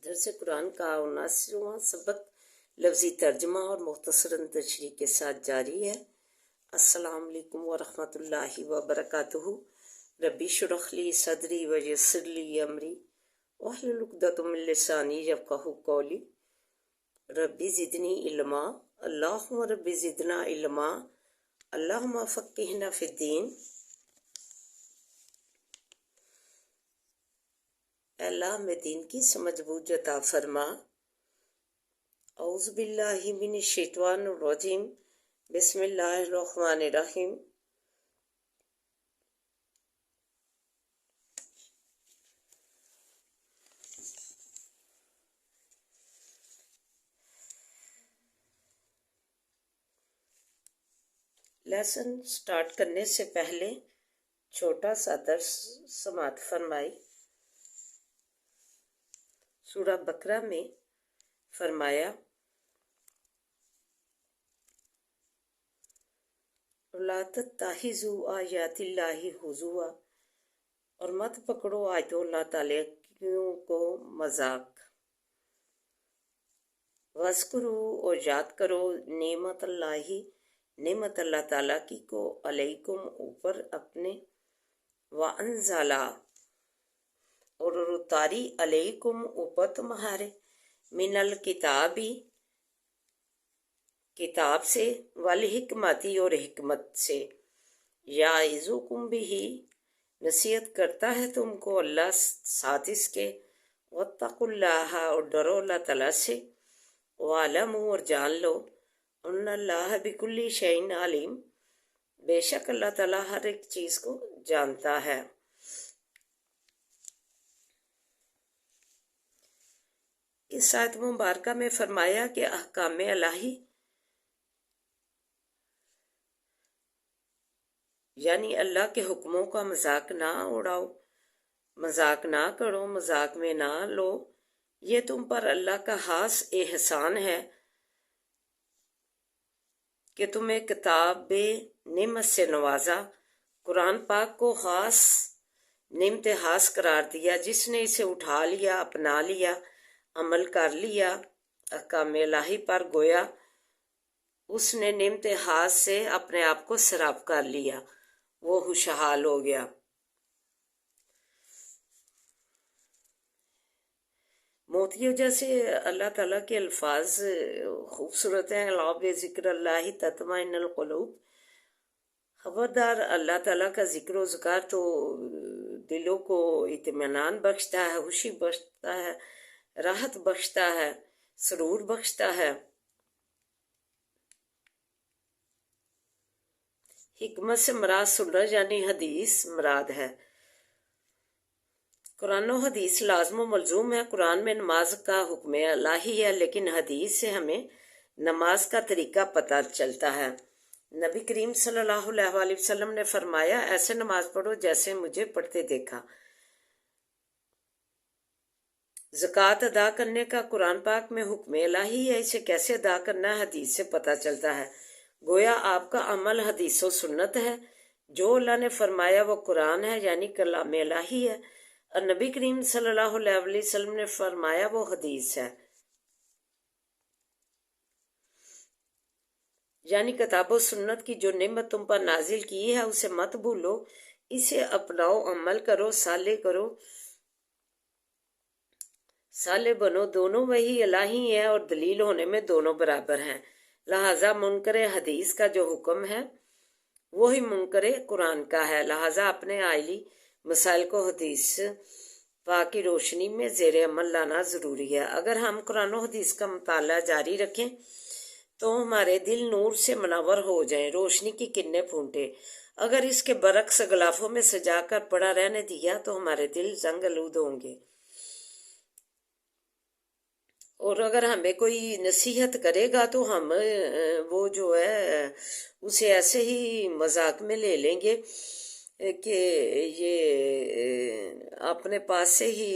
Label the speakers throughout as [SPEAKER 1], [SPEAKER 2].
[SPEAKER 1] درس قرآن کا 79واں سبق لفظی ترجمہ اور مختصراً تشریح کے ساتھ جاری ہے۔ السلام علیکم ورحمۃ اللہ وبرکاتہ۔ ربی اشرح لی صدری ویسر لی امری واحلل عقدۃ من لسانی یفقہوا قولی۔ ربی زدنی علما، اللہم ربی زدنا علما، اللہم فقہنا فی الدین۔ اے اللہ ہمیں دین کی سمجھ بوجھ عطا فرما۔ اعوذ باللہ من الشیطان الرجیم، بسم اللہ الرحمن الرحیم۔ لیسن سٹارٹ کرنے سے پہلے چھوٹا سا درس سماعت فرمائی۔ سورہ بقرہ میں فرمایا لا تتخذوا آیات اللہ ہزوا، اور مت پکڑو آیتوں اللہ تعالیٰ کو مذاق۔ واذکروا، اور یاد کرو نعمت اللہ تعالیٰ کی کو علیکم، اوپر اپنے، وانزلا، اور اتاری علیکم، اوپر تمہارے، من الکتابی، کتاب سے، والحکمتی، اور حکمت سے، یعظکم بہ، نصیحت کرتا ہے تم کو اللہ ساتھ اس کے، واتقوا اللہ، اور ڈرو اللہ تعالیٰ سے، وعلموا، اور جان لو، ان اللہ بکل شیء علیم، بے شک اللہ تعالیٰ ہر ایک چیز کو جانتا ہے۔ اس آیت مبارکہ میں فرمایا کہ احکام الہی یعنی اللہ کے حکموں کا مذاق نہ اڑاؤ، مذاق نہ کرو، مذاق میں نہ لو۔ یہ تم پر اللہ کا خاص احسان ہے کہ تمہیں کتاب نعمت سے نوازا، قرآن پاک کو خاص نعمت خاص قرار دیا، جس نے اسے اٹھا لیا، اپنا لیا، عمل کر لیا احکام الہی پر، گویا اس نے نعمت خاص سے اپنے آپ کو سراب کر لیا، وہ خوشحال ہو گیا۔ موتیوں جیسے اللہ تعالیٰ کے الفاظ خوبصورت ہیں، الا بذکر اللہ تطمئن القلوب۔ خبردار، اللہ تعالیٰ کا ذکر و اذکار تو دلوں کو اطمینان بخشتا ہے، خوشی بخشتا ہے، راحت بخشتا ہے، سرور بخشتا ہے۔ حکمت سے مراد سنت یعنی حدیث مراد ہے۔ قرآن و حدیث لازم و ملزوم ہے۔ قرآن میں نماز کا حکم الہی ہے، لیکن حدیث سے ہمیں نماز کا طریقہ پتہ چلتا ہے۔ نبی کریم صلی اللہ علیہ وآلہ وسلم نے فرمایا، ایسے نماز پڑھو جیسے مجھے پڑھتے دیکھا۔ زکوٰۃ ادا کرنے کا قرآن پاک میں حکم الہی ہے، اسے کیسے ادا کرنا ہے حدیث سے پتہ چلتا ہے۔ گویا آپ کا عمل حدیث و سنت ہے، جو اللہ نے فرمایا وہ قرآن ہے یعنی کلام الہی ہے، اور نبی کریم صلی اللہ علیہ وآلہ وسلم نے فرمایا وہ حدیث ہے، یعنی کتاب و سنت کی جو نعمت تم پر نازل کی ہے اسے مت بھولو، اسے اپناؤ، عمل کرو، صالح کرو، صالح بنو۔ دونوں وہی الہی ہیں اور دلیل ہونے میں دونوں برابر ہیں، لہٰذا منکر حدیث کا جو حکم ہے وہی منکر قرآن کا ہے۔ لہٰذا اپنے عائلی مسائل کو حدیث پاک کی روشنی میں زیر عمل لانا ضروری ہے۔ اگر ہم قرآن و حدیث کا مطالعہ جاری رکھیں تو ہمارے دل نور سے منور ہو جائیں، روشنی کی کرنیں پھونٹے۔ اگر اس کے برعکس غلافوں میں سجا کر پڑا رہنے دیا تو ہمارے دل زنگ آلود ہوں گے، اور اگر ہمیں کوئی نصیحت کرے گا تو ہم وہ جو ہے اسے ایسے ہی مذاق میں لے لیں گے کہ یہ اپنے پاس سے ہی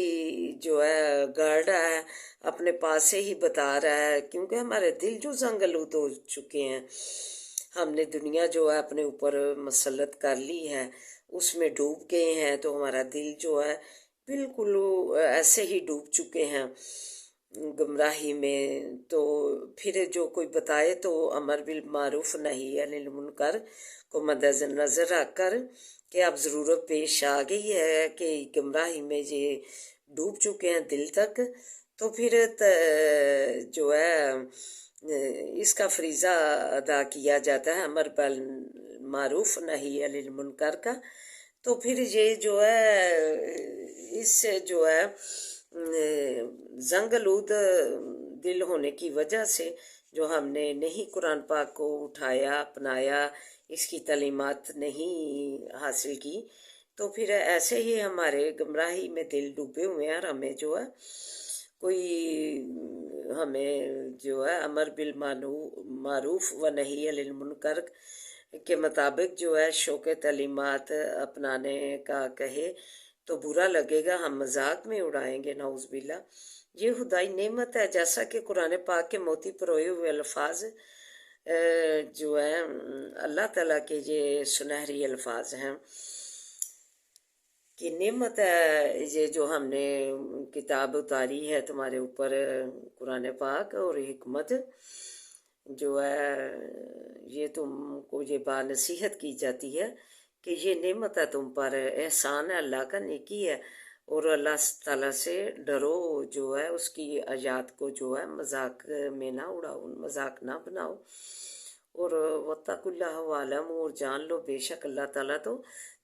[SPEAKER 1] جو ہے گڑ رہا ہے، اپنے پاس سے ہی بتا رہا ہے، کیونکہ ہمارے دل جو زنگ آلود ہو چکے ہیں، ہم نے دنیا جو ہے اپنے اوپر مسلط کر لی ہے، اس میں ڈوب گئے ہیں، تو ہمارا دل جو ہے بالکل ایسے ہی ڈوب چکے ہیں۔ گمراہی میں، تو پھر جو کوئی بتائے تو امر بالمعروف نہی عن المنکر کو مد نظر رکھ کر کہ اب ضرورت پیش آ گئی ہے کہ گمراہی میں یہ ڈوب چکے ہیں دل تک، تو پھر جو ہے اس کا فریضہ ادا کیا جاتا ہے امر بالمعروف نہی عن المنکر کا۔ تو پھر یہ جو ہے اس سے جو ہے زنگ آلود دل ہونے کی وجہ سے جو ہم نے نہیں قرآن پاک کو اٹھایا، اپنایا، اس کی تعلیمات نہیں حاصل کی، تو پھر ایسے ہی ہمارے گمراہی میں دل ڈوبے ہوئے ہیں، اور ہمیں جو ہے کوئی ہمیں جو ہے امر بالمعروف و نہی عن المنکر کے مطابق جو ہے شوق تعلیمات اپنانے کا کہے تو برا لگے گا، ہم مذاق میں اڑائیں گے، نعوذ باللہ۔ یہ خدائی نعمت ہے، جیسا کہ قرآن پاک کے موتی پروئے ہوئے الفاظ جو ہیں اللہ تعالیٰ کے یہ سنہری الفاظ ہیں کہ نعمت ہے یہ جو ہم نے کتاب اتاری ہے تمہارے اوپر، قرآن پاک، اور حکمت جو ہے یہ تم کو یہ نصیحت کی جاتی ہے کہ یہ نعمت ہے تم پر، احسان ہے اللہ کا، نیکی ہے، اور اللہ تعالیٰ سے ڈرو، جو ہے اس کی آیات کو جو ہے مذاق میں نہ اڑاؤ، مذاق نہ بناؤ، اور واتقوا اللہ واعلموا، اور جان لو بے شک اللہ تعالیٰ تو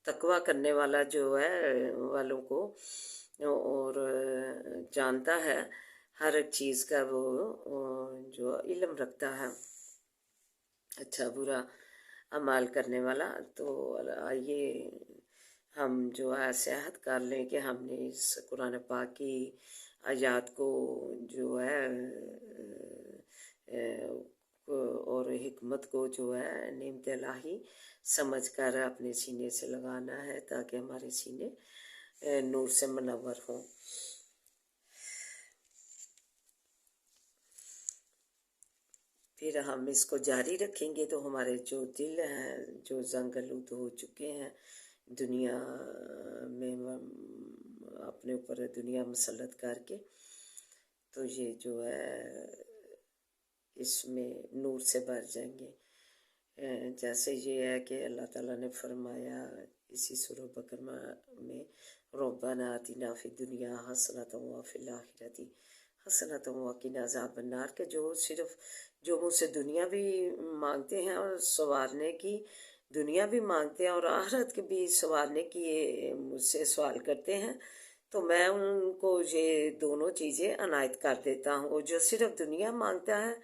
[SPEAKER 1] تقوی کرنے والا جو ہے والوں کو اور جانتا ہے، ہر ایک چیز کا وہ جو علم رکھتا ہے، اچھا برا اعمال کرنے والا۔ تو آئیے ہم جو ہے صحت کر لیں کہ ہم نے اس قرآن پاک کی آیات کو جو ہے اور حکمت کو جو ہے نعمت الہی سمجھ کر اپنے سینے سے لگانا ہے تاکہ ہمارے سینے نور سے منور ہوں۔ پھر ہم اس کو جاری رکھیں گے تو ہمارے جو دل ہیں جو زنگ آلود ہو چکے ہیں دنیا میں، اپنے اوپر دنیا مسلط کر کے، تو یہ جو ہے اس میں نور سے بھر جائیں گے۔ جیسے یہ ہے کہ اللہ تعالیٰ نے فرمایا اسی سورہ بقرہ میں ربنا آتنا فی الدنیا حسنۃ وفی الآخرۃ حسنۃ وقنا عذاب النار، کہ جو صرف جو مجھ سے دنیا بھی مانگتے ہیں اور سنوارنے کی دنیا بھی مانگتے ہیں اور آخرت کے بھی سنوارنے کی مجھ سے سوال کرتے ہیں، تو میں ان کو یہ دونوں چیزیں عنایت کر دیتا ہوں۔ اور جو صرف دنیا مانگتا ہے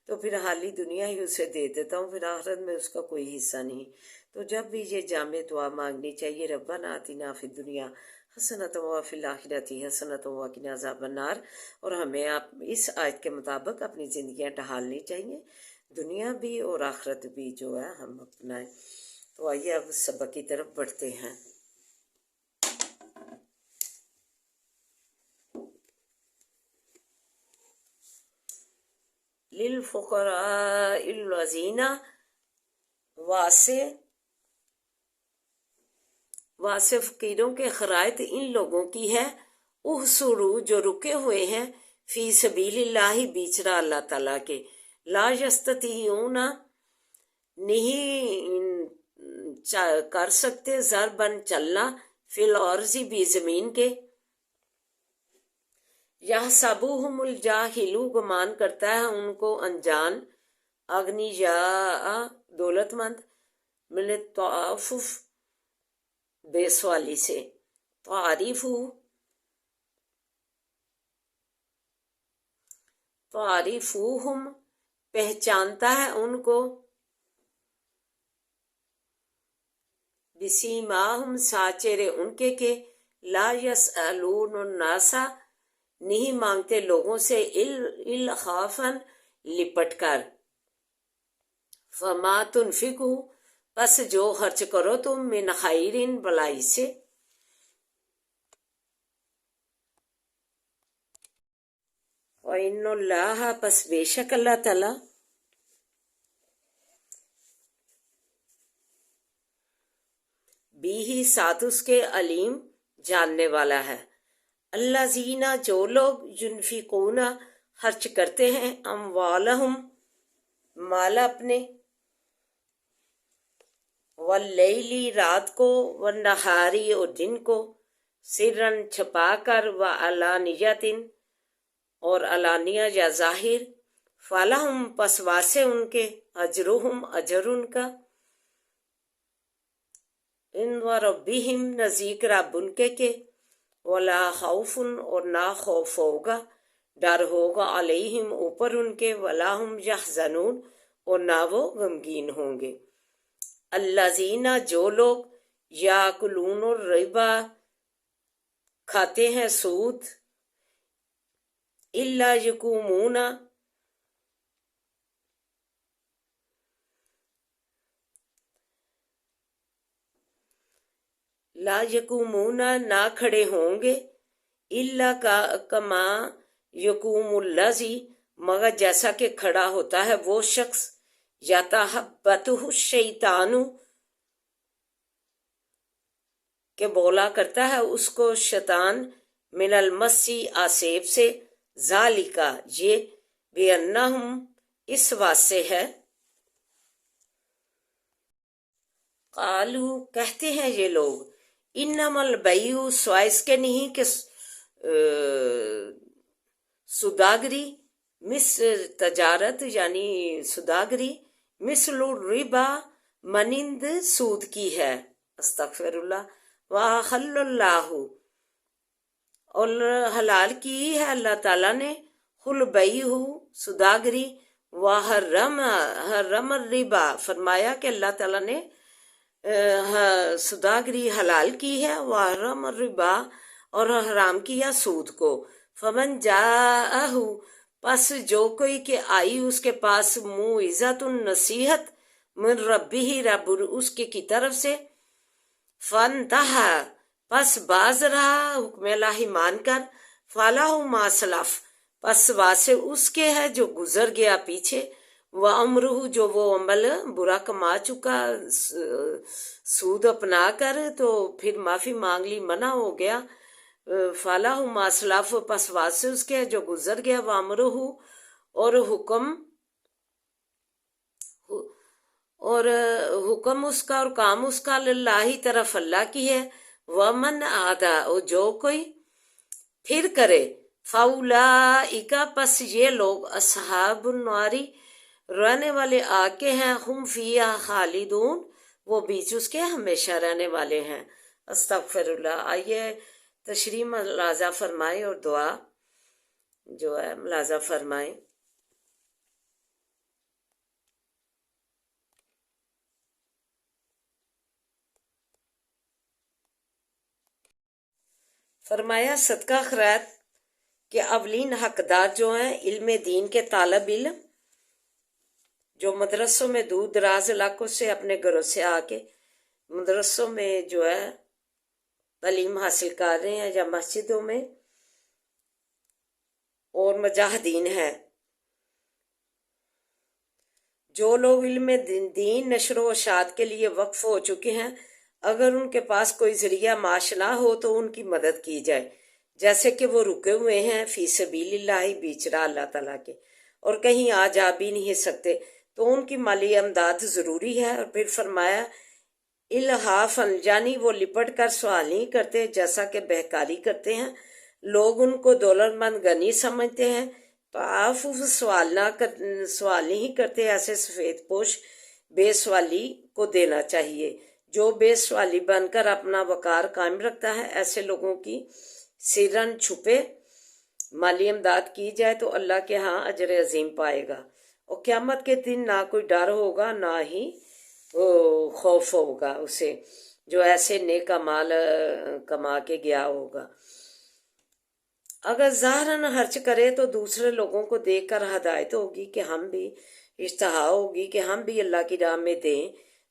[SPEAKER 1] تو پھر حالی دنیا ہی اسے دے دیتا ہوں، پھر آخرت میں اس کا کوئی حصہ نہیں۔ تو جب بھی یہ جامع دعا مانگنی چاہیے، ربنا آتنا فی الدنیا حسنۃ وفی الآخرۃ حسنۃ وقنا عذاب النار، اور ہمیں اس آیت کے مطابق اپنی زندگیاں ڈھالنی چاہیے، دنیا بھی اور آخرت بھی جو ہے ہم اپنائیں۔ تو آئیے اب سبق کی طرف بڑھتے ہیں۔ للفقراء الذین، واسع فقیروں کے خرائط ان لوگوں کی ہے، احصروا جو رکے ہوئے ہیں، فی سبیل اللہ بیچ راہ اللہ تعالیٰ کے، لا یستطیعون نہیں کر سکتے ضربن چلنا، فی الارض بھی زمین کے، یحسبوہم الجاہل گمان کرتا ہے ان کو انجان، اغنیاء دولت مند، من التعفف بے سوالی سے، تعریفوہم پہچانتا ہے ان کو، بسیماہم ساچرے ان کے کہ، لا یسألون الناس نہیں مانگتے لوگوں سے الخافاً لپٹ کر، فما تنفقوا پس جو خرچ کرو تم، من خیرن بلائی سے، وَإِنَّ اللَّهَ پس بے شک اللہ تعالیٰ، بھی ہی ساتھ اس کے علیم جاننے والا ہے۔ الذین جو لوگ، ینفقون خرچ کرتے ہیں اموالہم مال اپنے، واللیلی رات کو، والنہاری اور دن کو، سرن چھپا کر، وعلانیتن اور علانیہ یا ظاہر، فلہم پس واسے ان کے، اجرہم اجر ان کا، عند ربہم نزدیک رب ان کے، ولا خوف اور نہ خوف ہوگا، ڈر ہوگا، علیہم اوپر ان کے، ولا ہم یحزنون اور نہ وہ غمگین ہوں گے۔ الذین جو لوگ یاکلون الربا کھاتے ہیں سود، الا یقومون لا یقومون نہ کھڑے ہوں گے، الا کما یقوم الذی مگر جیسا کہ کھڑا ہوتا ہے وہ شخص، یتحبطہ الشیطان کہ بولا کرتا ہے اس کو شیطان، من المسی آسیب سے، ذالکا یہ، بِأَنَّهُمْ اس واسطے ہے، قالو کہتے ہیں یہ لوگ، انما البیع سوائے اس کے نہیں کہ سوداگری، تجارت یعنی سوداگری، مثل الربا مانند سود کی ہے، استغفر اللہ، وَأَحَلَّ اللَّهُ اور حلال کی ہے اللہ تعالیٰ نے، البیع سوداگری، وحرم الربا فرمایا کہ اللہ تعالیٰ نے سوداگری حلال کی ہے، وحرم الربا اور حرام کیا سود کو، فمن جاءہ پس جو کوئی کہ آئی اس کے پاس موعظۃ نصیحت، من ربہ رب اس کی طرف سے، فانتہا پس باز رہا حکم الہی مان کر، فلاح ما سلف پس واسے اس کے ہے جو گزر گیا پیچھے، وامرہ جو وہ عمل برا کما چکا سود اپنا کر تو پھر معافی مانگ لی منع ہو گیا، فلاح ما سلف پس واسے اس کے ہے جو گزر گیا، وامرہ حکم اس کا اور کام اس کا، اللہ طرف اللہ کی ہے، ومن آدھا اور جو کوئی پھر کرے، فاولئک پس یہ لوگ، اصحاب الناری رہنے والے آگ کے ہیں، ہم فیہا خالدون وہ بیچ اس کے ہمیشہ رہنے والے ہیں، استغفر اللہ۔ آئیے تشریح ملاحظہ فرمائیں اور دعا جو ہے ملاحظہ فرمائیں۔ فرمایا صدقہ خیرات کے اولین حقدار جو ہیں علم دین کے طالب علم، جو مدرسوں میں دور دراز علاقوں سے اپنے گھروں سے آ کے مدرسوں میں جو ہے تعلیم حاصل کر رہے ہیں، یا مسجدوں میں، اور مجاہدین ہیں، جو لوگ علم دین نشر و اشاعت کے لیے وقف ہو چکے ہیں، اگر ان کے پاس کوئی ذریعہ معاش نہ ہو تو ان کی مدد کی جائے، جیسے کہ وہ رکے ہوئے ہیں فی سبیل اللہ بیچ راہ اللہ تعالیٰ کے، اور کہیں آ جا بھی نہیں سکتے تو ان کی مالی امداد ضروری ہے۔ اور پھر فرمایا الحافن یعنی وہ لپٹ کر سوال نہیں کرتے جیسا کہ بہکاری کرتے ہیں، لوگ ان کو دولت مند غنی سمجھتے ہیں، تو آپ سوال نہیں کرتے، ایسے سفید پوش بے سوالی کو دینا چاہیے، جو بے سوالی بن کر اپنا وقار قائم رکھتا ہے، ایسے لوگوں کی سرن چھپے مالی امداد کی جائے تو اللہ کے ہاں اجر عظیم پائے گا، اور قیامت کے دن نہ کوئی ڈر ہوگا نہ ہی خوف ہوگا اسے، جو ایسے نیک مال کما کے گیا ہوگا۔ اگر ظاہراً خرچ کرے تو دوسرے لوگوں کو دیکھ کر ہدایت ہوگی کہ ہم بھی، اشتہا ہوگی کہ ہم بھی اللہ کی راہ میں دیں،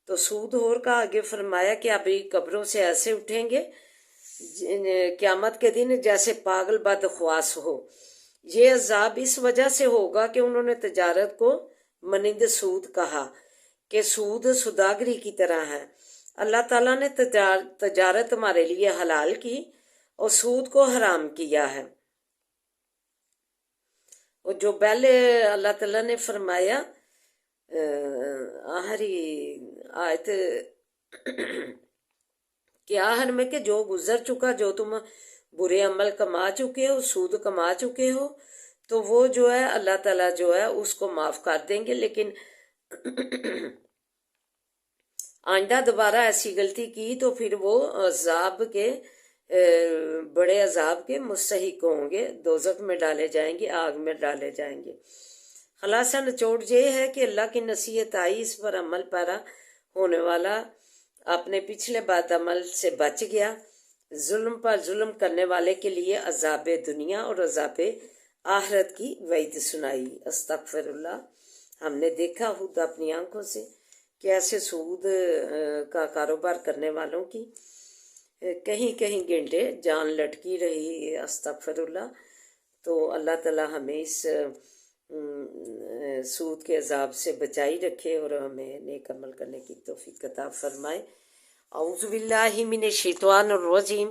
[SPEAKER 1] تو سود ہور کا آگے فرمایا کہ ابھی قبروں سے ایسے اٹھیں گے قیامت کے دن جیسے پاگل بدخواس ہو، یہ عذاب اس وجہ سے ہوگا کہ انہوں نے تجارت کو مانند سود کہا کہ سود سوداگری کی طرح ہے۔ اللہ تعالیٰ نے تجارت ہمارے لیے حلال کی اور سود کو حرام کیا ہے، اور جو پہلے اللہ تعالیٰ نے فرمایا آخری آیت کہ آخر میں کہ جو گزر چکا، جو تم برے عمل کما چکے ہو، سود کما چکے ہو، تو وہ جو ہے اللہ تعالیٰ جو ہے اس کو معاف کر دیں گے، لیکن آئندہ دوبارہ ایسی غلطی کی تو پھر وہ عذاب کے بڑے عذاب کے مستحق ہوں گے، دوزخ میں ڈالے جائیں گے، آگ میں ڈالے جائیں گے۔ خلاصہ نچوڑ یہ ہے کہ اللہ کی نصیحت آئی، اس پر عمل پیرا ہونے والا اپنے پچھلے بد عمل سے بچ گیا۔ ظلم پر ظلم کرنے والے کے لیے عذاب دنیا اور عذاب آخرت کی وعید سنائی۔ استغفر اللہ۔ ہم نے دیکھا خود اپنی آنکھوں سے کہ ایسے سود کا کاروبار کرنے والوں کی کہیں کہیں گھنٹے جان لٹکی رہی۔ استغفر اللہ۔ تو اللہ تعالی ہمیں اس سود کے عذاب سے بچائی رکھے اور ہمیں نیک عمل کرنے کی توفیق عطا فرمائے۔ اعوذ باللہ من الشیطان الرجیم،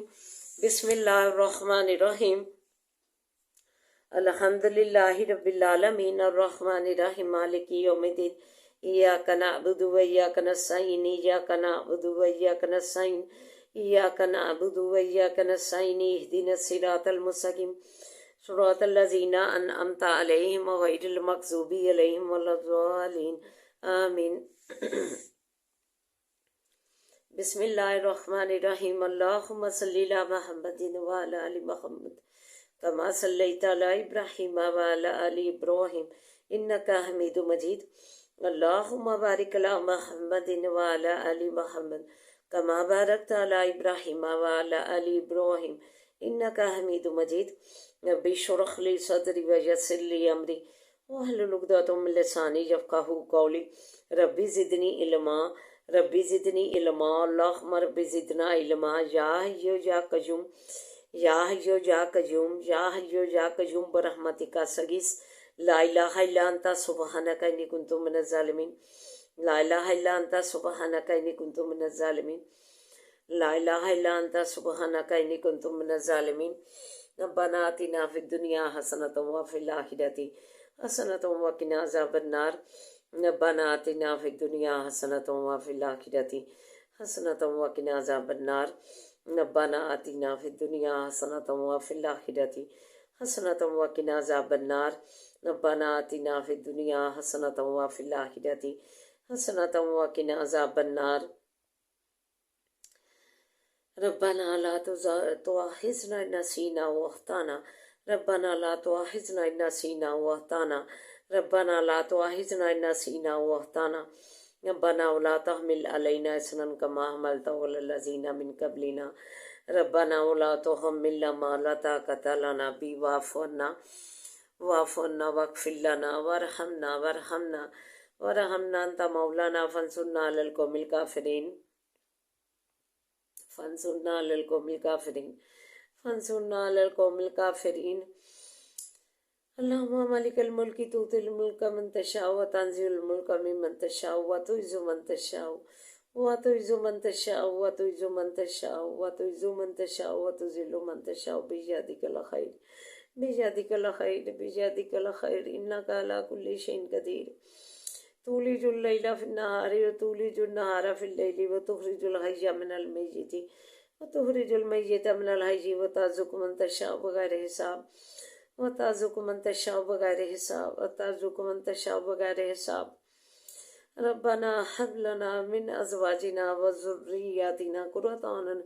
[SPEAKER 1] بسم اللہ الرحمن الرحیم۔ الحمد للہ رب العالمین الرحمن الرحیم مالک یوم الدین، ایاک نعبد و ایاک نستعین، ایاک نعبد و ایاک نستعین، ایاک نعبد و ایاک نستعین، اہدنا الصراط المستقیم، صراط الذین انعمت علیہم غیر المغضوب علیہم ولا الضالین، آمین۔ بسم اللہ الرحمن الرحیم، اللہم صلی علی محمد وعلی آل محمد کما صلیت علی ابراہیم وعلی آل ابراہیم انک حمید مجید، اللہم بارک علی محمد وعلی آل محمد کما بارکت علی ابراہیم وعلی آل ابراہیم انک حمید مجید، رب اشرح لی صدری ویسر لی امری واحلل عقدۃ من لسانی یفقہوا قولی، ربی زدنی علما، ربی زدنی علما، اللہم ربی زدنا علما، یا حی یا قیوم، یا حی یا قیوم، یا حی یا قیوم برحمتک استغیث، لا الہ الا انت سبحانک انی کنت من الظالمین، لا الہ الا انت سبحانک انی کنت من الظالمین، لا الہ الا انت سبحانک انی کنت من الظالمین۔ ربنا آتنا فی الدنیا حسنۃ وفی الآخرۃ حسنۃ وقنا عذاب النار، ربنا آتنا فی الدنیا حسنۃ وفی الآخرۃ حسنۃ وقنا عذاب النار، ربنا آتنا فی الدنیا حسنۃ وفی الآخرۃ حسنۃ وقنا عذاب النار، ربنا آتنا فی الدنیا حسنۃ وفی الآخرۃ حسنۃ وقنا عذاب النار، ربنا لا تؤاخذنا إن نسينا وأخطأنا، ربنا لا تؤاخذنا إن نسينا وأخطأنا، ربنا لا تؤاخذنا إن نسينا وأخطأنا، ربنا ولا تحمل علينا إصرا كما حملته على الذين من قبلنا، ربنا ولا تحملنا ما لا طاقة لنا به واعف عنا واعف عنا واغفر لنا وارحمنا أنت مولانا فانصرنا على القوم الكافرين، فانصرنا على القوم الكافرين، فانصرنا على القوم الكافرين۔ اللهم مالك الملك تؤتي الملك من تشاء وتنزع الملك ممن تشاء وتعز من تشاء وتعز من تشاء وتعز من تشاء وتعز من تشاء وتذل من تشاء بيدك الخير بيدك الخير بيدك الخير إنك على كل شيء قدير، تولج الليل في النهار وتولج النهار في الليل وتخرج الحي من الميت وتخرج الميت من الحي وترزق من تشاء بغير حساب وترزق من تشاء بغير حساب وترزق من تشاء بغير حساب، ربنا هب لنا من أزواجنا وذرياتنا قرة أعين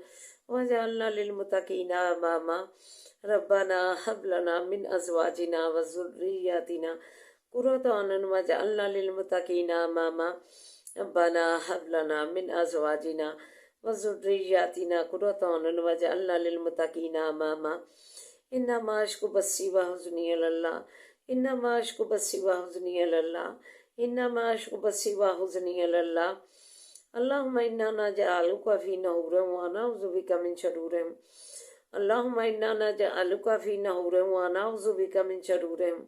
[SPEAKER 1] واجعلنا للمتقين إماما، ربنا هب لنا من أزواجنا وذرياتنا قرة أعين واجعلنا للمتقين إماما، ربنا هب لنا من أزواجنا وذرياتنا قرة أعين واجعلنا للمتقين إماما، إنما أشكو بثي وحزني إلى الله، إنما أشكو بثي وحزني إلى الله، إنما أشكو بثي وحزني إلى الله، اللهم إنا نجعلك في نحورهم ونعوذ بك من شرورهم، اللهم إنا نجعلك في نحورهم ونعوذ بك من شرورهم،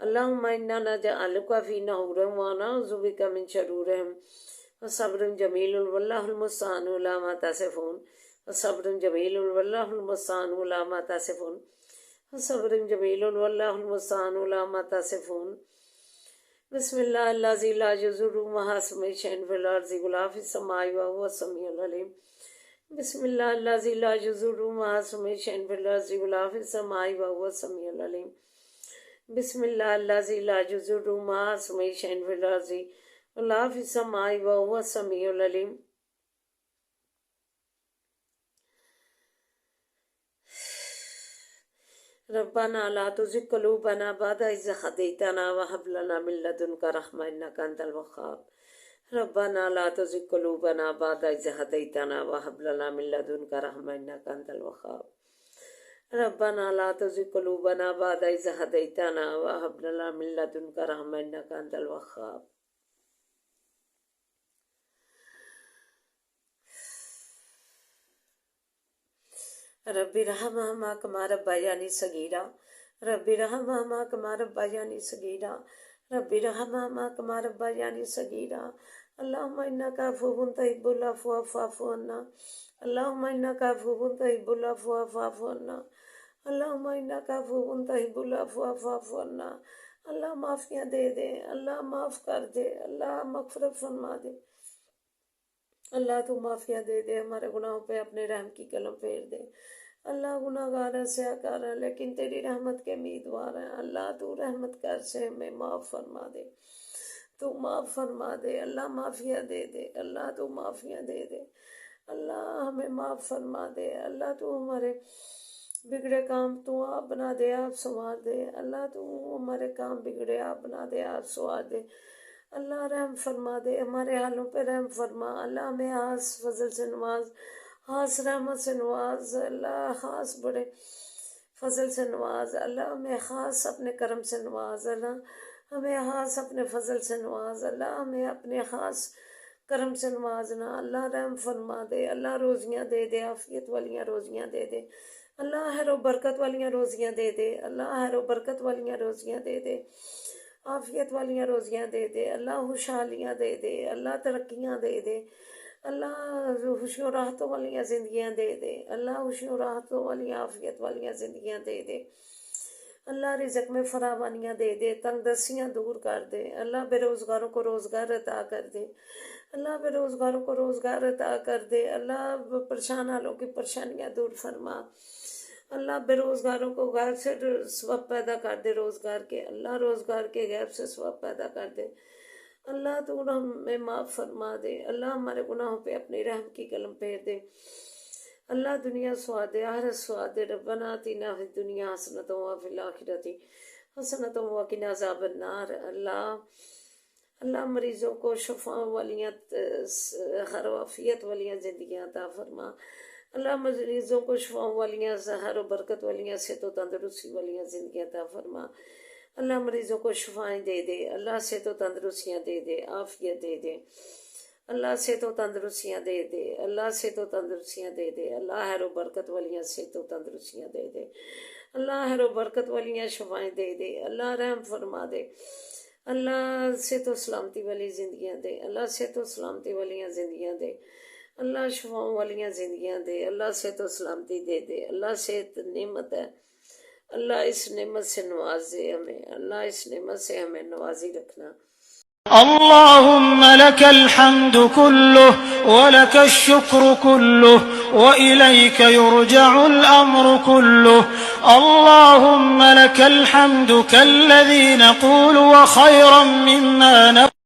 [SPEAKER 1] اللهم إنا نجعلك في نحورهم ونعوذ بك من شرورهم، وصبر جميل والله المستعان على ما تصفون، وصبر جميل والله المستعان على ما تصفون، صبر جمیل واللہ المستعان علی ما تصفون بسم اللہ الذی لا یضر مع اسمہ شیء فی الارض ولا فی السماء وهو السمیع العلیم بسم اللہ الذی لا یضر مع اسمہ شیء فی الارض ولا فی السماء وهو السمیع العلیم بسم اللہ الذی لا یضر مع اسمہ شیء فی الارض ولا فی السماء وهو السمیع العلیم ربنا لا تزغ قلوبنا بعد إذ هديتنا وهب لنا من لدنك رحمة إنك أنت الوهاب ربنا لا تزغ قلوبنا بعد إذ هديتنا وهب لنا من لدنك رحمة إنك أنت الوهاب ربنا لا تزغ قلوبنا بعد إذ هديتنا وهب لنا من لدنك رحمة إنك أنت الوهاب رب ارحمہما کما ربیانی صغیرا رب ارحمہما کما ربیانی صغیرا رب ارحمہما کما ربیانی صغیرا اللہم انک عفو تحب العفو فاعف عنا اللہم انک عفو تحب العفو فاعف عنا اللہم انک عفو تحب العفو فاعف عنا اللہ معافیاں دے دے، اللہ معاف کر دے، اللہ مغفرت فرما دے، اللہ تو معافیاں دے دے، ہمارے گناہوں پہ اپنے رحم کی قلم پھیر دے۔ اللہ گناہ گار ہے، سیاہکار ہے، لیکن تیری رحمت کے امیدوار ہیں۔ اللہ تو رحمت کر سے ہمیں معاف فرما دے، تو معاف فرما دے، اللہ معافیاں دے دے، اللہ تو معافیاں دے دے، اللہ ہمیں معاف فرما دے، اللہ تو ہمارے بگڑے کام تو آپ بنا دے، آپ سنوار دے، اللہ تو ہمارے کام بگڑے آپ بنا دے، آپ سنوار دے، اللہ رحم فرما دے، ہمارے حالوں پہ رحم فرما، اللہ ہمیں خاص فضل سے نواز، خاص رحمت سے نواز، اللہ خاص بڑے فضل سے نواز، اللہ ہمیں خاص اپنے کرم سے نواز، اللہ ہمیں خاص اپنے فضل سے نواز، اللہ ہمیں اپنے خاص کرم سے نوازنا، اللہ رحم فرما دے، اللہ روزیاں دے دے، عافیت والیاں روزیاں دے دے، اللہ خیر و برکت والیاں روزیاں دے دے، اللہ خیر و برکت والیاں روزیاں دے دے، عافیت والیاں روزیاں دے دے، اللہ خوشحالیاں دے دے، اللہ ترقیاں دے دے، اللہ خوشیوں راحتوں والیاں زندگیاں دے دے، اللہ خوشیوں راحتوں والیاں عافیت والیاں زندگیاں دے دے، اللہ رزق میں فراوانیاں دے دے، تنگ دستیاں دور کر دے، اللہ بے روزگاروں کو روزگار عطا کر دے، اللہ بے روزگاروں کو روزگار عطا کر دے، اللہ پریشان حالوں کی پریشانیاں دور فرما، اللہ بے روزگاروں کو غیب سے ثواب پیدا کر دے روزگار کے، اللہ روزگار کے غیب سے ثواب پیدا کر دے، اللہ تو ہمیں معاف فرما دے، اللہ ہمارے گناہوں پہ اپنی رحم کی قلم پھیر دے، اللہ دنیا سواد دے، آخرت سواد دے، ربنا آتنا فی الدنیا حسنۃ وفی الآخرۃ حسنۃ وقنا عذاب النار، اللہ مریضوں کو شفا والیاں خیر و عافیت والیاں زندگیاں عطا فرما، اللہ مریضوں کو شفا والیاں خیر و برکت والیاں صحت و تندرستی والیاں زندگیاں عطا فرما، اللہ مریضوں کو شفائیں دے دے، اللہ صحت و تندرستیاں دے دے، عافیت دے دے، اللہ صحت و تندرستیاں دے دے، اللہ صحت و تندرستیاں دے دے، اللہ خیر و برکت والیاں صحت و تندرستیاں دے دے، اللہ خیر و برکت والیاں شفائیں دے دے، اللہ رحم فرما دے، اللہ صحت و سلامتی والی زندگیاں دے، اللہ صحت و سلامتی والیاں زندگیاں دے، اللہ شفاؤں والیاں زندگیاں دے، اللہ صحت و سلامتی دے دے، اللہ صحت نعمت ہے، اللہ اس نعمت سے نواز دے ہمیں، اللہ اس نعمت سے ہمیں نوازی رکھنا۔
[SPEAKER 2] اللهم لك الحمد كله ولك الشكر كله وإليك يرجع الأمر كله اللهم لك الحمد كالذي نقول وخيرا مما نقول